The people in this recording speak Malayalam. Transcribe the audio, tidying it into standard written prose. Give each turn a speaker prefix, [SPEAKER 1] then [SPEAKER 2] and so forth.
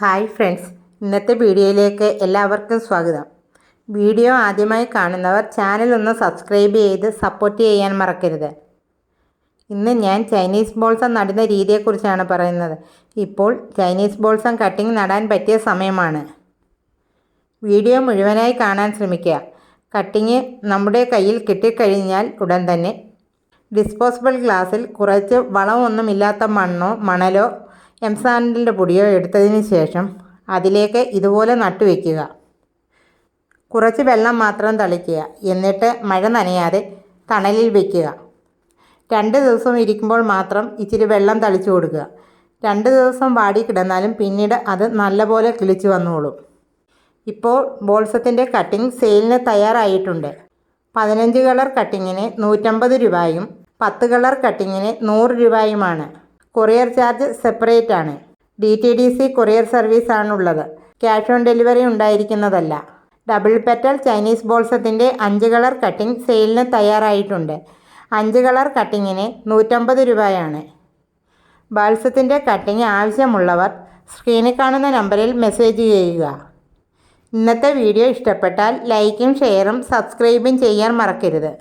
[SPEAKER 1] ഹായ് ഫ്രണ്ട്സ്, ഇന്നത്തെ വീഡിയോയിലേക്ക് എല്ലാവർക്കും സ്വാഗതം. വീഡിയോ ആദ്യമായി കാണുന്നവർ ചാനൽ ഒന്ന് സബ്സ്ക്രൈബ് ചെയ്ത് സപ്പോർട്ട് ചെയ്യാൻ മറക്കരുത്. ഇന്ന് ഞാൻ ചൈനീസ് ബോൾസം നടുന്ന രീതിയെക്കുറിച്ചാണ് പറയുന്നത്. ഇപ്പോൾ ചൈനീസ് ബോൾസം കട്ടിംഗ് നടാൻ പറ്റിയ സമയമാണ്. വീഡിയോ മുഴുവനായി കാണാൻ ശ്രമിക്കുക. കട്ടിങ് നമ്മുടെ കയ്യിൽ കിട്ടിക്കഴിഞ്ഞാൽ ഉടൻ തന്നെ ഡിസ്പോസിബിൾ ഗ്ലാസ്സിൽ കുറച്ച് വളമൊന്നുമില്ലാത്ത മണ്ണോ മണലോ എംസാൻഡിൻ്റെ പൊടിയോ എടുത്തതിന് ശേഷം അതിലേക്ക് ഇതുപോലെ നട്ടുവെക്കുക. കുറച്ച് വെള്ളം മാത്രം തളിക്കുക. എന്നിട്ട് മഴ നനയാതെ തണലിൽ വയ്ക്കുക. 2 ദിവസം ഇരിക്കുമ്പോൾ മാത്രം ഇച്ചിരി വെള്ളം തളിച്ചു കൊടുക്കുക. 2 ദിവസം വാടി കിടന്നാലും പിന്നീട് അത് നല്ലപോലെ കിളിച്ചു വന്നോളും. ഇപ്പോൾ ബോൾസത്തിൻ്റെ കട്ടിംഗ് സെയിലിന് തയ്യാറായിട്ടുണ്ട്. 15 കളർ കട്ടിങ്ങിന് 150 രൂപയും 10 കളർ കട്ടിങ്ങിന് 100 രൂപയുമാണ്. കൊറിയർ ചാർജ് സെപ്പറേറ്റ് ആണ്. DTDC കൊറിയർ സർവീസ് ആണുള്ളത്. ക്യാഷ് ഓൺ ഡെലിവറി ഉണ്ടായിരിക്കുന്നതല്ല. ഡബിൾ പെറ്റൽ ചൈനീസ് ബോൾസത്തിൻ്റെ 5 കളർ കട്ടിംഗ് സെയിലിന് തയ്യാറായിട്ടുണ്ട്. 5 കളർ കട്ടിങ്ങിന് 150 രൂപയാണ്. ബോൾസത്തിൻ്റെ കട്ടിങ് ആവശ്യമുള്ളവർ സ്ക്രീനിൽ കാണുന്ന നമ്പറിൽ മെസ്സേജ് ചെയ്യുക. ഇന്നത്തെ വീഡിയോ ഇഷ്ടപ്പെട്ടാൽ ലൈക്കും ഷെയറും സബ്സ്ക്രൈബും ചെയ്യാൻ മറക്കരുത്.